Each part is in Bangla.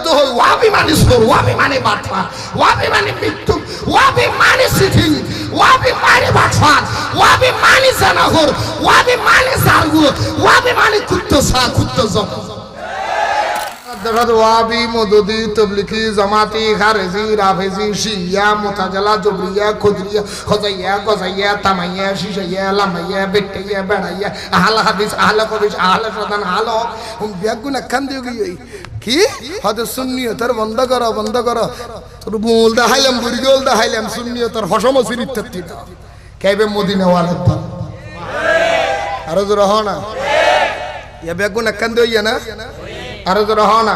তো হই ওয়াবি মানে সোর, ওয়াবি মানে বাটফা, ওয়াবি মানে মৃত্যু, ওয়াবি মানে সিটিং, ওয়াবি মানে বাটফা, ওয়াবি মানে জানাগর, ওয়াবি মানে জারগু, ওয়াবি মানে কুত্তসা কুত্তজম। ওয়াবি মদুদি তবলিগি জামাতি খারেজি রাফেজি শিয়া মুতাজালা জবরিয়া খুদরিয়া খজাইয়া গজাইয়া তামাইয়া শিশাইয়া লামাইয়া বেটাইয়া বেড়াইয়া আহলা হাদিস আহলা কবিস আহলা সদান আহলা বিয়াগুন একখান দিও কি হয়তো সুন্নিয়তের বন্ধ করো বন্ধ করো তোর বল দেখাইলাম বুড়িগোল দেখাইলাম সুন্নিয়তের হসমসির ইত্যাদি কেবে মদিনাওয়ালার দল আরো জোর হ না ইয়া বিয়াগুন একখান দিও না আরো জোর হ না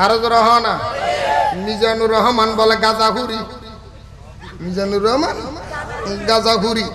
আরো জোর হ না মিজানুর রহমান বলে গাজাখুরি মিজানুর রহমান গাজাখুরি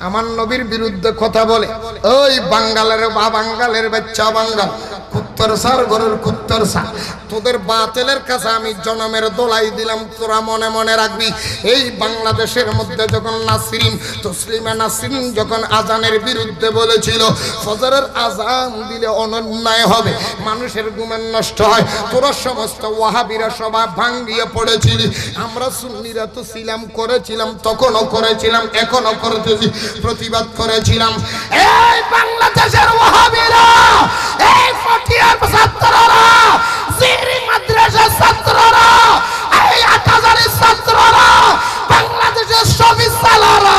আমার নবীর বিরুদ্ধে কথা বলে ওই বাঙ্গালের বা বাঙ্গালের বাচ্চা বাঙ্গাল কুত্তর সার ঘরের কুত্তর সার তোদের বাতিলের কাছে আমি জনমের দোলাই দিলাম তোরা মনে মনে রাখবি এই বাংলাদেশের মধ্যে যখন নাসরিন তসলিমা নাসরিন যখন আজানের বিরুদ্ধে বলেছিল ফজরের আজান দিলে অন্যায় হবে মানুষের ঘুমের নষ্ট হয় তোরা সমস্ত ওয়াহাবিরা সবাই ভাঙ্গিয়ে পড়েছিলি আমরা সুন্নিরা তো ছিলাম করেছিলাম তখনও করেছিলাম এখনো করতেছি প্রতিবাদ করেছিলাম এই বাংলাদেশের ওয়াহাবিরা এই ফটিয়ার ছাত্ররা জিরি মাদ্রাসার ছাত্ররা এই আকাজারের ছাত্ররা বাংলাদেশের শফিস সালারা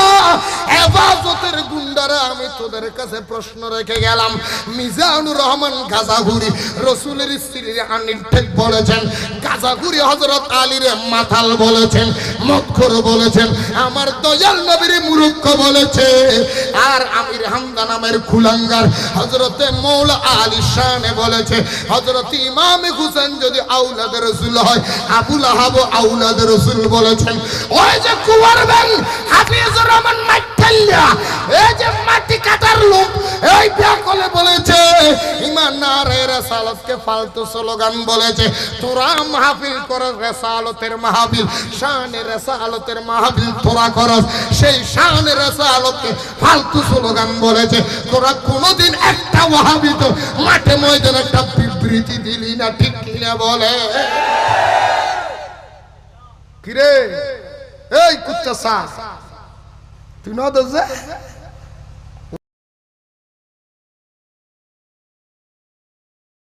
হেফাজতের গুন্ডারা আমি তোদের কাছে প্রশ্ন রেখে গেলাম মিজানুর রহমান গাজাঘুরি রসুলের স্ত্রীর আনির ঠিক বলেছেন গাজাঘুরি হযরত আলীর মাতাল বলেছেন মদখোর বলেছেন আমার দয়াল নবীর মূর্খ বলেছে আর আমির হামদা নামের কুলাঙ্গার হযরতে মৌলা আলী শানে বলেছে হযরত ইমাম হুসেন যদি আওলাদ রাসূল হয় আবু লাহাব আওলাদ রাসূল বলেছেন ওই যে কুয়ার বেন হাফিজুর রহমান মাইঠাল্লা এই যে মাটি কাটার লোক এই ব্যাকলে বলেছে ইমান নারে রাসালাতকে ফালতু স্লোগান বলেছে তোরা মাহফিল কর রাসালতের মাহফিল শানে রাসালতের মাহফিল তোরা করস সেই শানে রাসালতকে ফালতু স্লোগান বলেছে তোরা কোনোদিন একটা ওয়াহাবি তো মাঠে ময়দানে একটা বিবৃতি দিলি না ঠিক কিনা বলে কিরে এই কুত্তা সা তুই না দে